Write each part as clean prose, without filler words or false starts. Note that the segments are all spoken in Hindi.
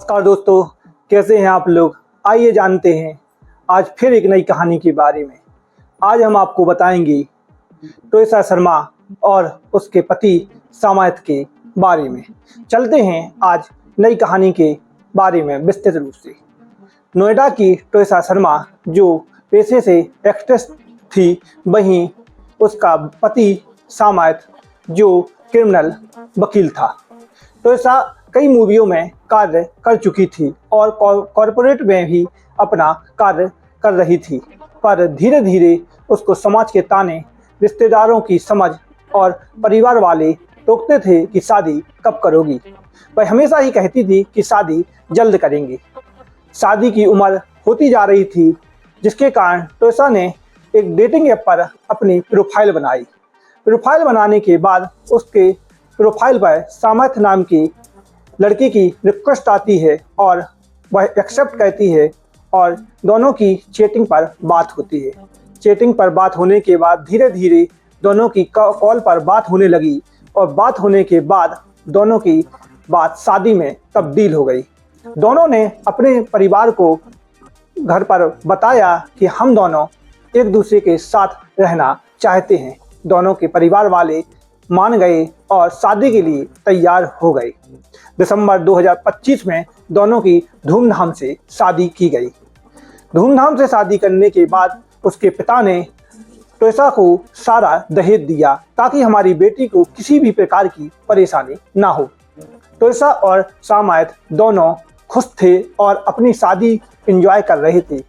नमस्कार दोस्तों, कैसे हैं आप लोग। आइए जानते हैं आज फिर एक नई कहानी के बारे में। आज हम आपको बताएंगे टोयोसा शर्मा और उसके पति सामायत के बारे में। चलते हैं आज नई कहानी के बारे में विस्तृत रूप से। नोएडा की टोयोसा शर्मा जो पेशे से एक्ट्रेस थी, वहीं उसका पति सामायत जो क्रिमिनल वकील था। टोयोसा कई मूवियों में कार्य कर चुकी थी और कॉरपोरेट में भी अपना कार्य कर रही थी, पर धीरे धीरे उसको समाज के ताने, रिश्तेदारों की समझ और परिवार वाले टोकते थे कि शादी कब करोगी। वह हमेशा ही कहती थी कि शादी जल्द करेंगे। शादी की उम्र होती जा रही थी, जिसके कारण टोयोसा ने एक डेटिंग ऐप पर अपनी प्रोफाइल बनाई। प्रोफाइल बनाने के बाद उसके प्रोफाइल पर सामर्थ नाम की लड़की की रिक्वेस्ट आती है और वह एक्सेप्ट करती है और दोनों की चैटिंग पर बात होती है। चैटिंग पर बात होने के बाद धीरे धीरे दोनों की कॉल पर बात होने लगी और बात होने के बाद दोनों की बात शादी में तब्दील हो गई। दोनों ने अपने परिवार को घर पर बताया कि हम दोनों एक दूसरे के साथ रहना चाहते हैं। दोनों के परिवार वाले मान गए और शादी के लिए तैयार हो गए। दिसंबर 2025 में दोनों की धूमधाम से शादी की गई। धूमधाम से शादी करने के बाद उसके पिता ने टोयोसा को सारा दहेज दिया ताकि हमारी बेटी को किसी भी प्रकार की परेशानी ना हो। टोयोसा और सामायत दोनों खुश थे और अपनी शादी एंजॉय कर रहे थे।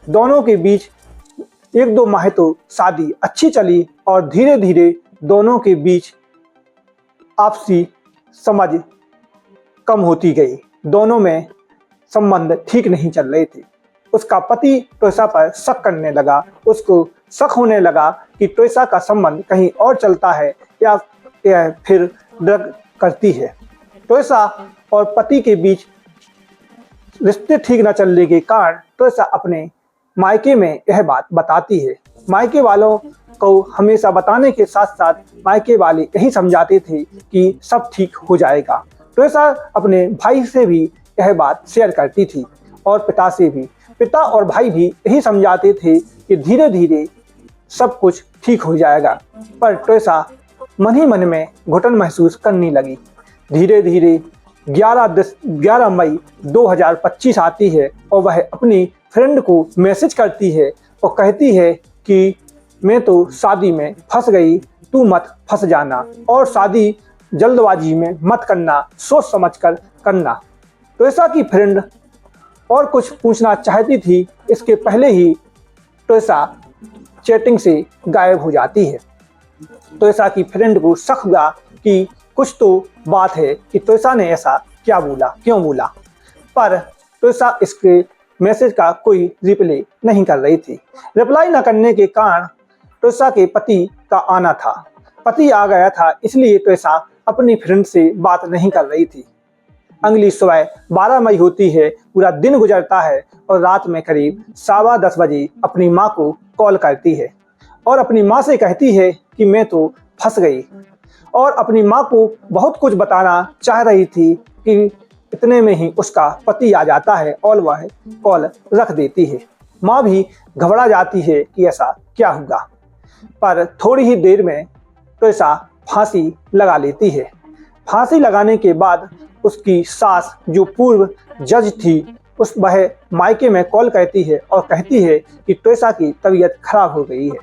दोनों के बीच 1-2 माह तो शादी अच्छी चली और धीरे धीरे दोनों के बीच आपसी समझ कम होती गई। दोनों में संबंध ठीक नहीं चल रहे थे। उसका पति टोयोसा पर शक करने लगा। उसको शक होने लगा कि टोयोसा का संबंध कहीं और चलता है या फिर ड्रग करती है। टोयोसा और पति के बीच रिश्ते ठीक न चलने के कारण टोयोसा अपने मायके में यह बात बताती है। मायके वालों को हमेशा बताने के साथ साथ मायके वाले यही समझाते थे कि सब ठीक हो जाएगा। टोयोसा अपने भाई से भी यह बात शेयर करती थी और पिता से भी। पिता और भाई भी यही समझाते थे कि धीरे धीरे सब कुछ ठीक हो जाएगा, पर टोयोसा मन ही मन में घुटन महसूस करने लगी। धीरे धीरे 11 मई 2025 आती है और वह अपनी फ्रेंड को मैसेज करती है और कहती है कि मैं तो शादी में फंस गई, तू मत फंस जाना और शादी जल्दबाजी में मत करना, सोच समझ कर करना। टोयोसा की फ्रेंड और कुछ पूछना चाहती थी, इसके पहले ही टोयोसा चैटिंग से गायब हो जाती है। टोयोसा की फ्रेंड को शक हुआ कि कुछ तो बात है कि टोयोसा ने ऐसा क्या बोला, क्यों बोला, पर टोयोसा इसके मैसेज का कोई रिप्लाई नहीं कर रही थी। रिप्लाई न करने के कारण टोयोसा के पति का आना था। पति आ गया था, इसलिए टोयोसा अपनी फ्रेंड से बात नहीं कर रही थी। अगली सुबह 12 मई होती है, पूरा दिन गुजरता है और रात में करीब 10:15 बजे अपनी माँ को कॉल करती है और अपनी माँ से कहती है कि मैं तो फंस गई, और अपनी माँ को बहुत कुछ बताना चाह रही थी कि इतने में ही उसका पति आ जाता है और वह कॉल रख देती है। माँ भी घबरा जाती है कि ऐसा क्या होगा, पर थोड़ी ही देर में टोयोसा फांसी लगा लेती है। फांसी लगाने के बाद उसकी सास जो पूर्व जज थी, वह मायके में कॉल करती है और कहती है कि टोयोसा की तबीयत खराब हो गई है।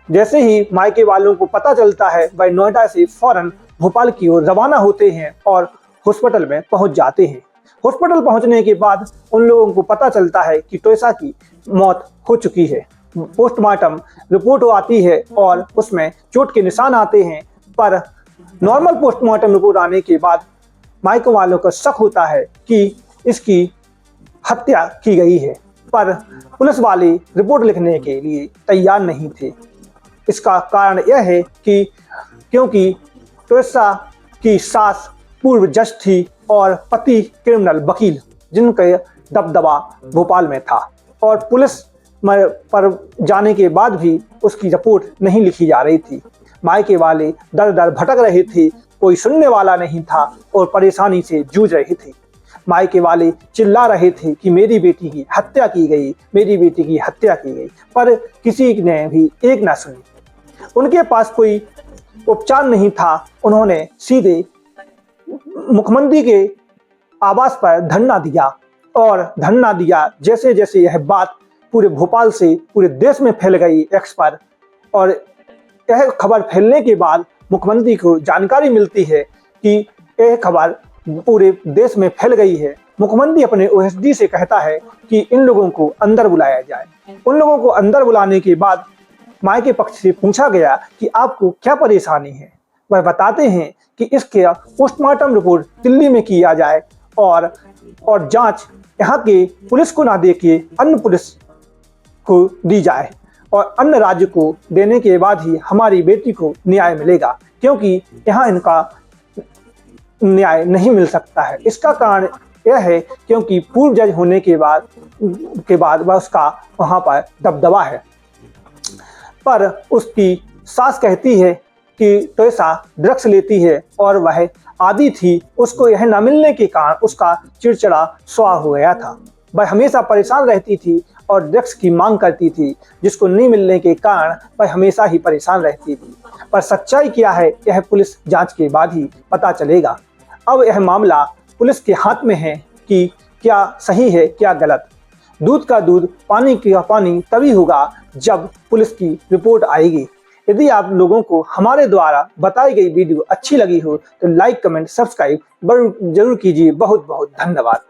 जैसे ही मायके वालों को पता चलता है, वह नोएडा से फौरन भोपाल की ओर रवाना होते हैं और हॉस्पिटल में पहुंच जाते हैं। हॉस्पिटल पहुंचने के बाद उन लोगों को पता चलता है कि टोयोसा की मौत हो चुकी है। पोस्टमार्टम रिपोर्ट आती है और उसमें चोट के निशान आते हैं, पर नॉर्मल पोस्टमार्टम रिपोर्ट आने के बाद मायके वालों को शक होता है कि इसकी हत्या की गई है, पर पुलिस वाले रिपोर्ट लिखने के लिए तैयार नहीं थे। इसका कारण यह है कि क्योंकि टोयोसा की सास पूर्व जज थी और पति क्रिमिनल वकील, जिनका दबदबा भोपाल में था, और पुलिस पर जाने के बाद भी उसकी रिपोर्ट नहीं लिखी जा रही थी। मायके वाले दर दर भटक रहे थे, कोई सुनने वाला नहीं था और परेशानी से जूझ रहे थे। मायके वाले चिल्ला रहे थे कि मेरी बेटी की हत्या की गई, मेरी बेटी की हत्या की गई, पर किसी ने भी एक ना सुनी। उनके पास कोई उपचार नहीं था। उन्होंने सीधे मुख्यमंत्री के आवास पर धरना दिया और धरना दिया। जैसे जैसे यह बात पूरे भोपाल से पूरे देश में फैल गई एक्स पर, और यह खबर फैलने के बाद मुख्यमंत्री को जानकारी मिलती है कि यह खबर पूरे देश में फैल गई है। मुख्यमंत्री अपने ओएसडी से कहता है कि इन लोगों को अंदर बुलाया जाए। उन लोगों को अंदर बुलाने के बाद मायके पक्ष से पूछा गया कि आपको क्या परेशानी है। वह बताते हैं कि इसके पोस्टमार्टम रिपोर्ट दिल्ली में किया जाए और जांच यहाँ के पुलिस को ना देके अन्य पुलिस को दी जाए, और अन्य राज्य को देने के बाद ही हमारी बेटी को न्याय मिलेगा, क्योंकि यहाँ इनका न्याय नहीं मिल सकता है। इसका कारण यह है क्योंकि पूर्व जज होने के बाद वह उसका वहाँ पर दबदबा है। पर उसकी सास कहती है कि ट्रेसा ड्रग्स लेती है और वह आदी थी। उसको यह न मिलने के कारण उसका चिड़चिड़ा स्वभाव हो गया था। वह हमेशा परेशान रहती थी और ड्रग्स की मांग करती थी, जिसको नहीं मिलने के कारण वह हमेशा ही परेशान रहती थी। पर सच्चाई क्या है यह पुलिस जांच के बाद ही पता चलेगा। अब यह मामला पुलिस के हाथ में है कि क्या सही है क्या गलत। दूध का दूध पानी का पानी तभी होगा जब पुलिस की रिपोर्ट आएगी। यदि आप लोगों को हमारे द्वारा बताई गई वीडियो अच्छी लगी हो तो लाइक, कमेंट, सब्सक्राइब जरूर कीजिए। बहुत बहुत धन्यवाद।